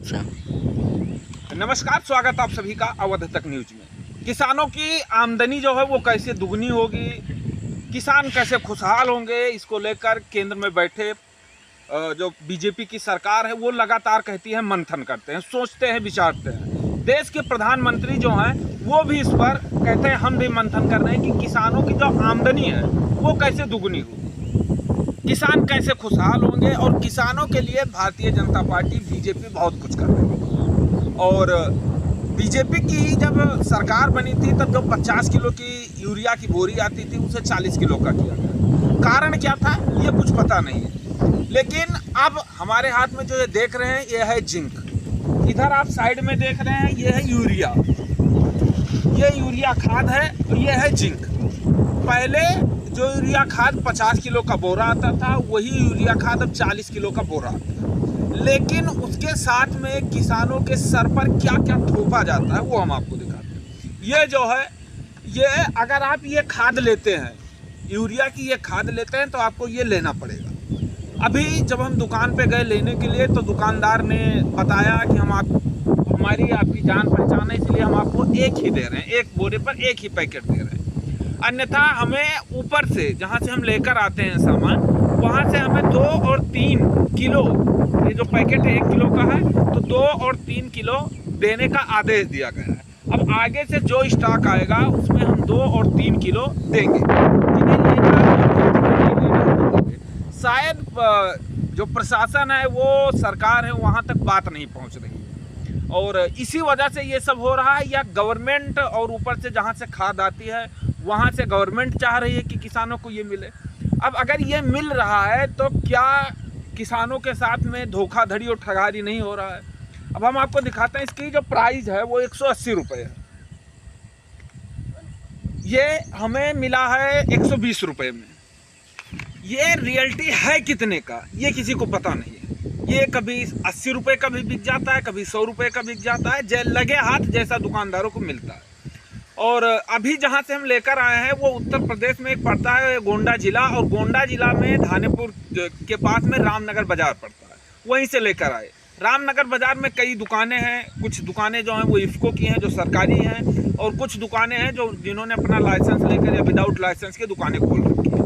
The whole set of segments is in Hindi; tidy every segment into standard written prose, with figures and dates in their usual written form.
अच्छा। नमस्कार, स्वागत आप सभी का अवध तक न्यूज में। किसानों की आमदनी जो है वो कैसे दुगनी होगी, किसान कैसे खुशहाल होंगे, इसको लेकर केंद्र में बैठे जो बीजेपी की सरकार है वो लगातार कहती है मंथन करते हैं, सोचते हैं, विचारते हैं। देश के प्रधानमंत्री जो हैं वो भी इस पर कहते हैं हम भी मंथन कर रहे हैं कि किसानों की जो आमदनी है वो कैसे दुगनी होगी, किसान कैसे खुशहाल होंगे। और किसानों के लिए भारतीय जनता पार्टी बीजेपी बहुत कुछ कर रही है। और बीजेपी की जब सरकार बनी थी तब जो 50 किलो की यूरिया की बोरी आती थी उसे 40 किलो का किया गया। कारण क्या था ये कुछ पता नहीं है। लेकिन अब हमारे हाथ में जो ये देख रहे हैं ये है जिंक। इधर आप साइड में देख रहे हैं ये है यूरिया, ये यूरिया खाद है और ये है जिंक। पहले जो यूरिया खाद 50 किलो का बोरा आता था वही यूरिया खाद अब 40 किलो का बोरा आता है। लेकिन उसके साथ में किसानों के सर पर क्या क्या थोपा जाता है वो हम आपको दिखाते हैं। ये जो है ये अगर आप ये खाद लेते हैं, यूरिया की ये खाद लेते हैं तो आपको ये लेना पड़ेगा। अभी जब हम दुकान पे गए लेने के लिए तो दुकानदार ने बताया कि हमारी आपकी जान पहचान है इसलिए हम आपको एक ही दे रहे हैं, एक बोरे पर एक ही पैकेट दे रहे हैं। अन्यथा हमें ऊपर से जहाँ से हम लेकर आते हैं सामान वहाँ से हमें 2 और 3 किलो, ये जो पैकेट है 1 किलो का है तो 2 और 3 किलो देने का आदेश दिया गया है। अब आगे से जो स्टॉक आएगा उसमें हम 2 और 3 किलो देंगे। जिन्हें लेना शायद जो प्रशासन है वो सरकार है वहाँ तक बात नहीं पहुँच रही है और इसी वजह से ये सब हो रहा है। या गवर्नमेंट और ऊपर से जहाँ से खाद आती है वहाँ से गवर्नमेंट चाह रही है कि किसानों को ये मिले। अब अगर ये मिल रहा है तो क्या किसानों के साथ में धोखाधड़ी और ठगारी नहीं हो रहा है? अब हम आपको दिखाते हैं। इसकी जो प्राइस है वो 180 रुपये है, ये हमें मिला है 120 रुपये में। ये रियलिटी है कितने का ये किसी को पता नहीं है। ये कभी 80 रुपये का भी बिक जाता है, कभी 100 रुपये का बिक जाता है, लगे हाथ जैसा दुकानदारों को मिलता है। और अभी जहाँ से हम लेकर आए हैं वो उत्तर प्रदेश में एक पड़ता है गोंडा जिला, और गोंडा जिला में धानेपुर के पास में रामनगर बाजार पड़ता है, वहीं से लेकर आए। रामनगर बाजार में कई दुकानें हैं, कुछ दुकानें जो हैं वो इफ्को की हैं जो सरकारी हैं, और कुछ दुकानें हैं जो जिन्होंने अपना लाइसेंस लेकर या विदाउट लाइसेंस की दुकानें खोल रखी हैं।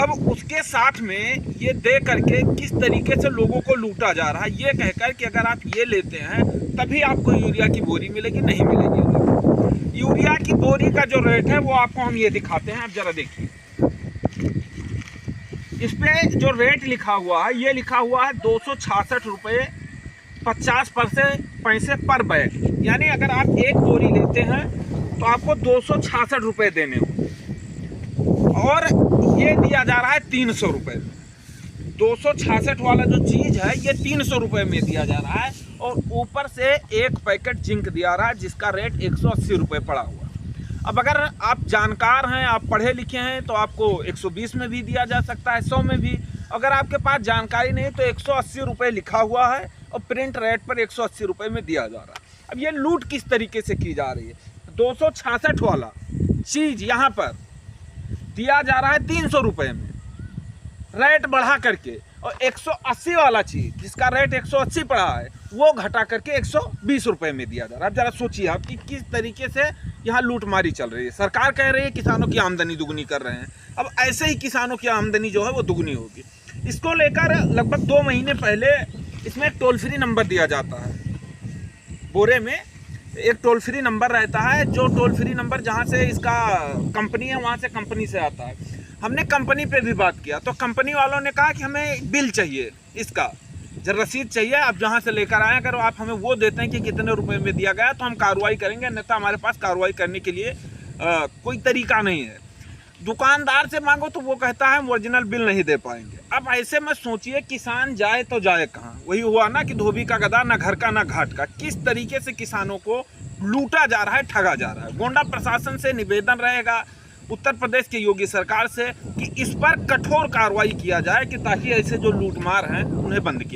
अब उसके साथ में ये दे करके किस तरीके से लोगों को लूटा जा रहा है, ये कहकर कि अगर आप ये लेते हैं तभी आपको यूरिया की बोरी मिलेगी, नहीं मिलेगी। यूरिया की बोरी का जो रेट है वो आपको हम ये दिखाते हैं, आप जरा देखिए। इस पे जो रेट लिखा हुआ है ये लिखा हुआ है 266 रुपये 50 पैसे पर बैग। यानी अगर आप एक बोरी लेते हैं तो आपको 266 रुपये देने होंगे और ये दिया जा रहा है 300 रुपये में। 266 वाला जो चीज़ है ये 300 रुपये में दिया जा रहा है और ऊपर से एक पैकेट जिंक दिया रहा है जिसका रेट 180 रुपये पड़ा हुआ। अब अगर आप जानकार हैं, आप पढ़े लिखे हैं तो आपको 120 में भी दिया जा सकता है, 100 में भी। अगर आपके पास जानकारी नहीं तो 180 रुपये लिखा हुआ है और प्रिंट रेट पर 180 रुपये में दिया जा रहा है। अब ये लूट किस तरीके से की जा रही है? 266 वाला चीज़ यहाँ पर दिया जा रहा है 300 रुपये में, रेट बढ़ा करके, और 180 वाला चीज़ जिसका रेट 180 पड़ा है वो घटा करके 120 रुपये में दिया जा रहा है। अब जरा सोचिए आप कि किस तरीके से यहाँ लूटमारी चल रही है। सरकार कह रही है किसानों की आमदनी दुगनी कर रहे हैं, अब ऐसे ही किसानों की आमदनी जो है वो दुगनी होगी। इसको लेकर लगभग 2 महीने पहले इसमें एक टोल फ्री नंबर दिया जाता है। बोरे में एक टोल फ्री नंबर रहता है, जो टोल फ्री नंबर जहाँ से इसका कंपनी है वहाँ से कंपनी से आता है। हमने कंपनी पे भी बात किया तो कंपनी वालों ने कहा कि हमें बिल चाहिए, इसका जो रसीद चाहिए, आप जहाँ से लेकर आए अगर आप हमें वो देते हैं कि कितने रुपए में दिया गया तो हम कार्रवाई करेंगे, अन्यथा हमारे पास कार्रवाई करने के लिए कोई तरीका नहीं है। दुकानदार से मांगो तो वो कहता है हम ओरिजिनल बिल नहीं दे पाएंगे। अब ऐसे में सोचिए किसान जाए तो जाए कहाँ? वही हुआ ना कि धोबी का गधा, ना घर का ना घाट का। किस तरीके से किसानों को लूटा जा रहा है, ठगा जा रहा है। गोंडा प्रशासन से निवेदन रहेगा, उत्तर प्रदेश की योगी सरकार से, कि इस पर कठोर कार्रवाई किया जाए कि ताकि ऐसे जो लूटमार हैं उन्हें बंद किया